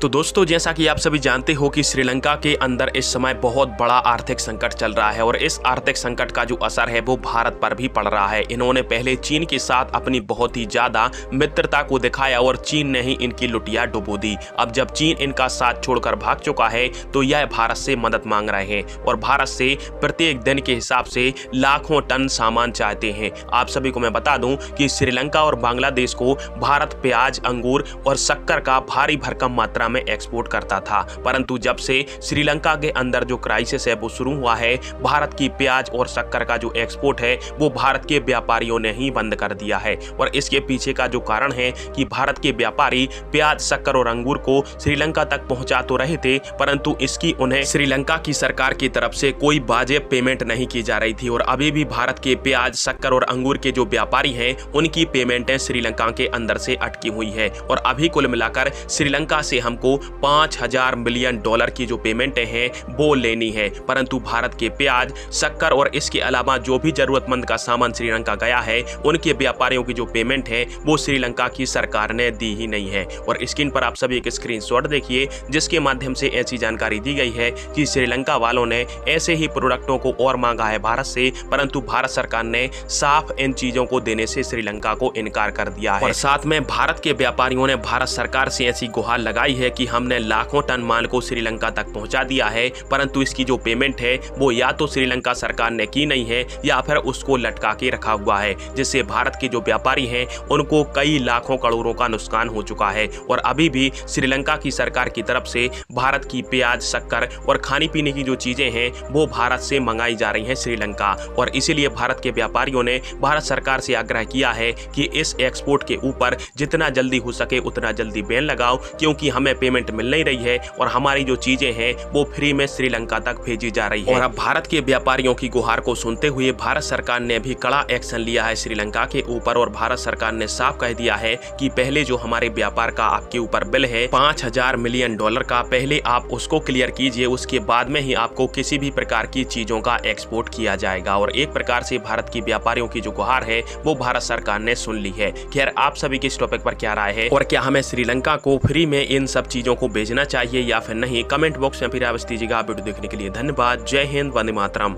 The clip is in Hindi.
तो दोस्तों, जैसा कि आप सभी जानते हो कि श्रीलंका के अंदर इस समय बहुत बड़ा आर्थिक संकट चल रहा है और इस आर्थिक संकट का जो असर है वो भारत पर भी पड़ रहा है। इन्होंने पहले चीन के साथ अपनी बहुत ही ज्यादा मित्रता को दिखाया और चीन ने ही इनकी लुटिया डुबो दी। अब जब चीन इनका साथ छोड़कर भाग चुका है तो यह भारत से मदद मांग रहे हैं और भारत से प्रत्येक दिन के हिसाब से लाखों टन सामान चाहते हैं। आप सभी को मैं बता दूं कि श्रीलंका और बांग्लादेश को भारत प्याज, अंगूर और शक्कर का भारी भरकम मात्रा में एक्सपोर्ट करता था, परंतु जब से श्रीलंका के अंदर जो क्राइसिस है वो शुरू हुआ है, भारत की प्याज और शक्कर का जो एक्सपोर्ट है वो भारत के व्यापारियों ने ही बंद कर दिया है। और इसके पीछे का जो कारण है कि भारत के व्यापारी प्याज, शक्कर और अंगूर को श्रीलंका तक पहुंचा तो रहे थे, परंतु इसकी उन्हें श्रीलंका की सरकार की तरफ से कोई वाजिब पेमेंट नहीं की जा रही थी। और अभी भी भारत के प्याज, शक्कर और अंगूर के जो व्यापारी हैं उनकी पेमेंटें श्रीलंका के अंदर से अटकी हुई है। और अभी कुल मिलाकर श्रीलंका से हमको 5,000 मिलियन डॉलर की जो पेमेंटें हैं वो लेनी है, परंतु भारत के प्याज, शक्कर और इसके अलावा जो भी जरूरतमंद का सामान श्रीलंका गया है उनके व्यापारियों की जो पेमेंट है वो श्रीलंका की सरकार ने दी ही नहीं है। और स्क्रीन पर आप सभी एक स्क्रीनशॉट देखिए जिसके माध्यम से ऐसी जानकारी दी गई है कि श्रीलंका वालों ने ऐसे ही प्रोडक्टों को और मांगा है भारत से, परंतु भारत सरकार ने साफ इन चीजों को देने से श्रीलंका को इनकार कर दिया है। और साथ में भारत के व्यापारियों ने भारत सरकार से ऐसी गुहार लगाई है कि हमने लाखों टन माल को श्रीलंका तक पहुंचा दिया है, परंतु इसकी जो पेमेंट है वो या तो श्रीलंका सरकार ने की नहीं है या फिर उसको लटका के रखा हुआ है, जिससे भारत के जो व्यापारी हैं उनको कई लाखों करोड़ों का नुकसान हो चुका है। और अभी भी श्रीलंका की सरकार की तरफ से भारत की प्याज, शक्कर और खाने पीने की जो चीजें हैं वो भारत से मंगाई जा रही हैं श्रीलंका। और इसीलिए भारत के व्यापारियों ने भारत सरकार से आग्रह किया है कि इस एक्सपोर्ट के ऊपर जितना जल्दी हो सके उतना जल्दी बैन लगाओ, क्योंकि हमें पेमेंट मिल नहीं रही है और हमारी जो चीजें हैं वो फ्री में श्रीलंका तक भेजी जा रही है। और अब भारत के व्यापारियों की गुहार को सुनते हुए भारत सरकार ने भी कड़ा एक्शन लिया है श्रीलंका के ऊपर। और भारत सरकार ने साफ कह दिया है कि पहले जो हमारे व्यापार का आपके ऊपर बिल है 5,000 मिलियन डॉलर का, पहले आप उसको क्लियर कीजिए, उसके बाद में ही आपको किसी भी प्रकार की चीजों का एक्सपोर्ट किया जाएगा। और एक प्रकार से भारत की व्यापारियों की जो गुहार है वो भारत सरकार ने सुन ली है। खैर, आप सभी की इस टॉपिक पर क्या राय है और क्या हमें श्रीलंका को फ्री में इन सब चीजों को भेजना चाहिए या फिर नहीं, कमेंट बॉक्स में फिर आप दीजिएगा। वीडियो देखने के लिए धन्यवाद। जय हिंद, वंदे मातरम।